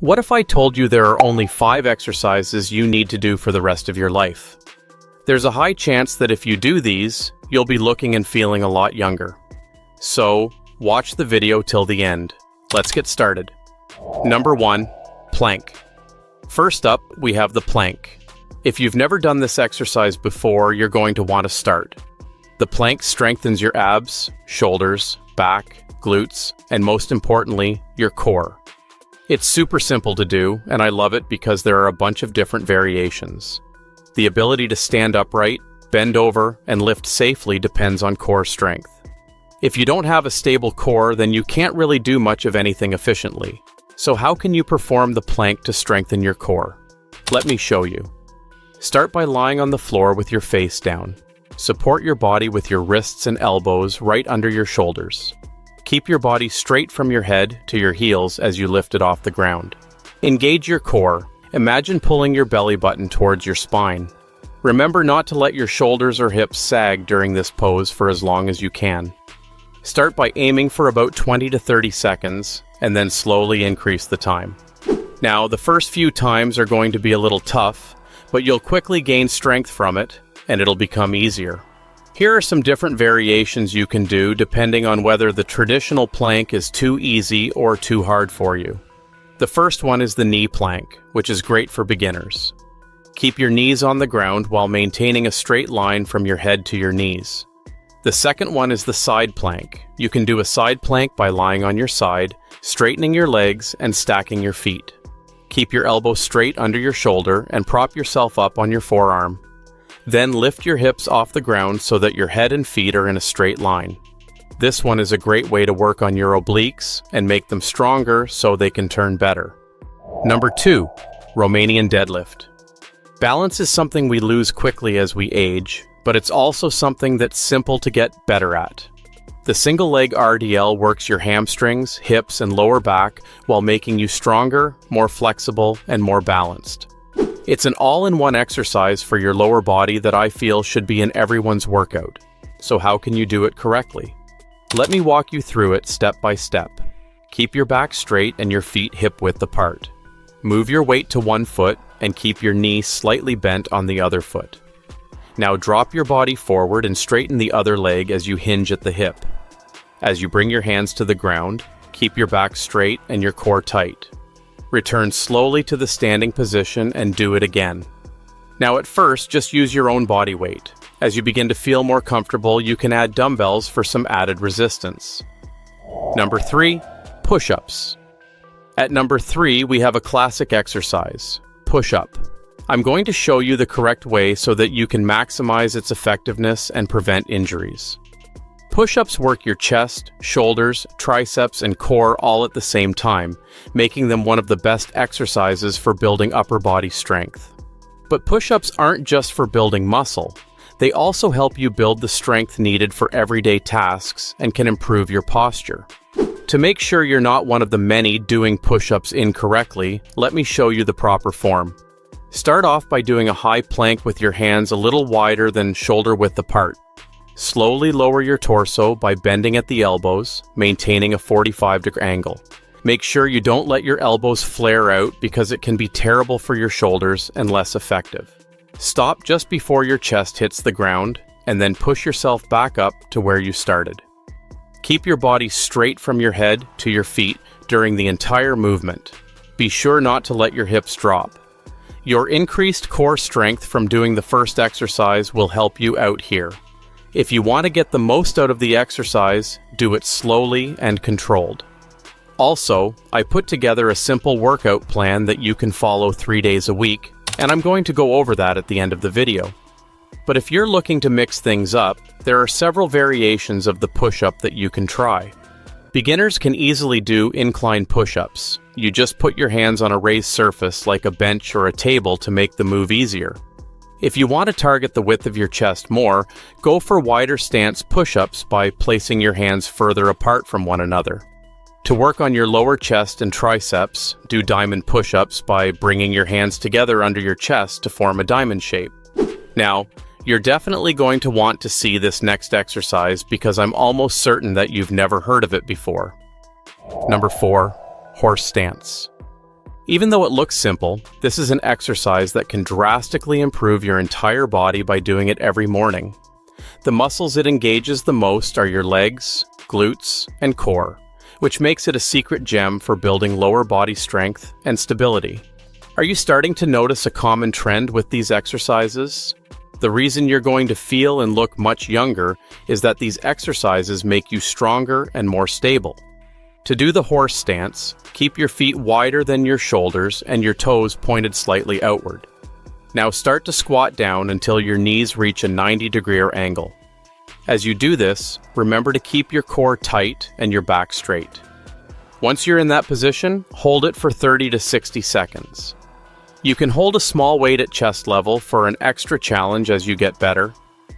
What if I told you there are only 5 exercises you need to do for the rest of your life? There's a high chance that if you do these, you'll be looking and feeling a lot younger. So, watch the video till the end. Let's get started. Number 1, plank. First up, we have the plank. If you've never done this exercise before, you're going to want to start. The plank strengthens your abs, shoulders, back, glutes, and most importantly, your core. It's super simple to do, and I love it because there are a bunch of different variations. The ability to stand upright, bend over, and lift safely depends on core strength. If you don't have a stable core, then you can't really do much of anything efficiently. So how can you perform the plank to strengthen your core? Let me show you. Start by lying on the floor with your face down. Support your body with your wrists and elbows right under your shoulders. Keep your body straight from your head to your heels as you lift it off the ground. Engage your core. Imagine pulling your belly button towards your spine. Remember not to let your shoulders or hips sag during this pose for as long as you can. Start by aiming for about 20 to 30 seconds, and then slowly increase the time. Now, the first few times are going to be a little tough, but you'll quickly gain strength from it, and it'll become easier. Here are some different variations you can do depending on whether the traditional plank is too easy or too hard for you. The first one is the knee plank, which is great for beginners. Keep your knees on the ground while maintaining a straight line from your head to your knees. The second one is the side plank. You can do a side plank by lying on your side, straightening your legs, and stacking your feet. Keep your elbow straight under your shoulder and prop yourself up on your forearm. Then lift your hips off the ground so that your head and feet are in a straight line. This one is a great way to work on your obliques and make them stronger so they can turn better. Number 2, Romanian Deadlift. Balance is something we lose quickly as we age, but it's also something that's simple to get better at. The single leg RDL works your hamstrings, hips, and lower back while making you stronger, more flexible, and more balanced. It's an all-in-one exercise for your lower body that I feel should be in everyone's workout. So how can you do it correctly? Let me walk you through it step by step. Keep your back straight and your feet hip-width apart. Move your weight to one foot and keep your knee slightly bent on the other foot. Now drop your body forward and straighten the other leg as you hinge at the hip. As you bring your hands to the ground, keep your back straight and your core tight. Return slowly to the standing position and do it again. Now at first, just use your own body weight. As you begin to feel more comfortable, you can add dumbbells for some added resistance. Number 3, push-ups. At number 3, we have a classic exercise, push-up. I'm going to show you the correct way so that you can maximize its effectiveness and prevent injuries. Push-ups work your chest, shoulders, triceps, and core all at the same time, making them one of the best exercises for building upper body strength. But push-ups aren't just for building muscle. They also help you build the strength needed for everyday tasks and can improve your posture. To make sure you're not one of the many doing push-ups incorrectly, let me show you the proper form. Start off by doing a high plank with your hands a little wider than shoulder width apart. Slowly lower your torso by bending at the elbows, maintaining a 45-degree angle. Make sure you don't let your elbows flare out because it can be terrible for your shoulders and less effective. Stop just before your chest hits the ground, and then push yourself back up to where you started. Keep your body straight from your head to your feet during the entire movement. Be sure not to let your hips drop. Your increased core strength from doing the first exercise will help you out here. If you want to get the most out of the exercise, do it slowly and controlled. Also, I put together a simple workout plan that you can follow 3 days a week, and I'm going to go over that at the end of the video. But if you're looking to mix things up, there are several variations of the push-up that you can try. Beginners can easily do incline push-ups. You just put your hands on a raised surface like a bench or a table to make the move easier. If you want to target the width of your chest more, go for wider stance push-ups by placing your hands further apart from one another. To work on your lower chest and triceps, do diamond push-ups by bringing your hands together under your chest to form a diamond shape. Now, you're definitely going to want to see this next exercise because I'm almost certain that you've never heard of it before. Number 4, horse stance. Even though it looks simple, this is an exercise that can drastically improve your entire body by doing it every morning. The muscles it engages the most are your legs, glutes, and core, which makes it a secret gem for building lower body strength and stability. Are you starting to notice a common trend with these exercises? The reason you're going to feel and look much younger is that these exercises make you stronger and more stable. To do the horse stance, keep your feet wider than your shoulders and your toes pointed slightly outward. Now start to squat down until your knees reach a 90-degree angle. As you do this, remember to keep your core tight and your back straight. Once you're in that position, hold it for 30 to 60 seconds. You can hold a small weight at chest level for an extra challenge as you get better.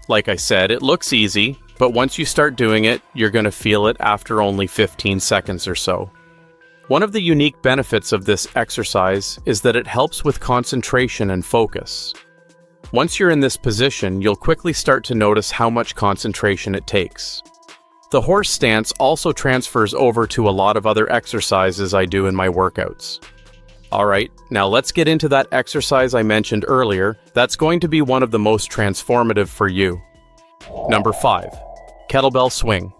Like I said, it looks easy, but once you start doing it, you're going to feel it after only 15 seconds or so. One of the unique benefits of this exercise is that it helps with concentration and focus. Once you're in this position, you'll quickly start to notice how much concentration it takes. The horse stance also transfers over to a lot of other exercises I do in my workouts. Alright, now let's get into that exercise I mentioned earlier that's going to be one of the most transformative for you. Number 5. Kettlebell Swing.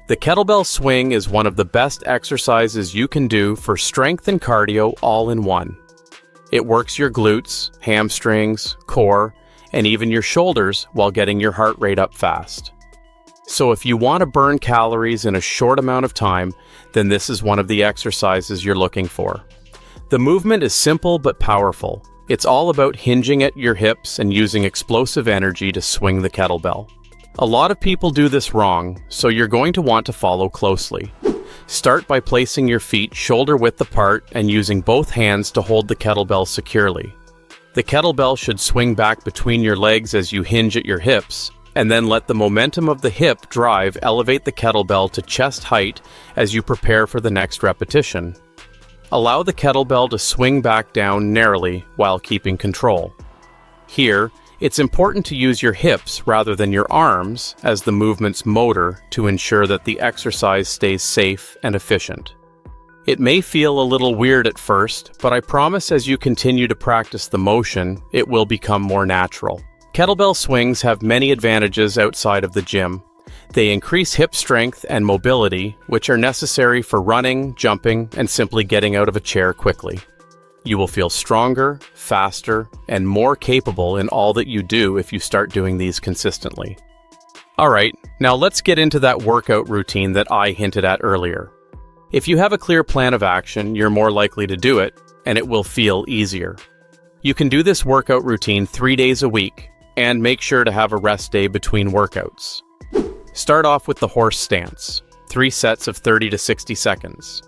The kettlebell swing is one of the best exercises you can do for strength and cardio all in one. It works your glutes, hamstrings, core, and even your shoulders while getting your heart rate up fast. So if you want to burn calories in a short amount of time, then this is one of the exercises you're looking for. The movement is simple but powerful. It's all about hinging at your hips and using explosive energy to swing the kettlebell. A lot of people do this wrong, so you're going to want to follow closely. Start by placing your feet shoulder-width apart and using both hands to hold the kettlebell securely. The kettlebell should swing back between your legs as you hinge at your hips, and then let the momentum of the hip drive elevate the kettlebell to chest height as you prepare for the next repetition. Allow the kettlebell to swing back down narrowly while keeping control. Here, it's important to use your hips rather than your arms as the movement's motor to ensure that the exercise stays safe and efficient. It may feel a little weird at first, but I promise as you continue to practice the motion, it will become more natural. Kettlebell swings have many advantages outside of the gym. They increase hip strength and mobility, which are necessary for running, jumping, and simply getting out of a chair quickly. You will feel stronger, faster, and more capable in all that you do if you start doing these consistently. Alright, now let's get into that workout routine that I hinted at earlier. If you have a clear plan of action, you're more likely to do it, and it will feel easier. You can do this workout routine 3 days a week, and make sure to have a rest day between workouts. Start off with the horse stance, 3 sets of 30 to 60 seconds.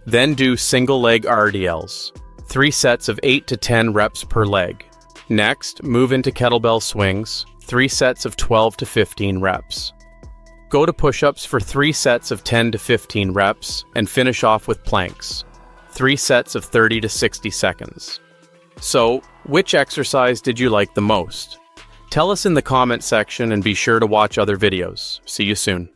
Then do single leg RDLs, 3 sets of 8 to 10 reps per leg. Next, move into kettlebell swings, 3 sets of 12 to 15 reps. Go to push-ups for 3 sets of 10 to 15 reps, and finish off with planks, 3 sets of 30 to 60 seconds. So, which exercise did you like the most? Tell us in the comment section and be sure to watch other videos. See you soon.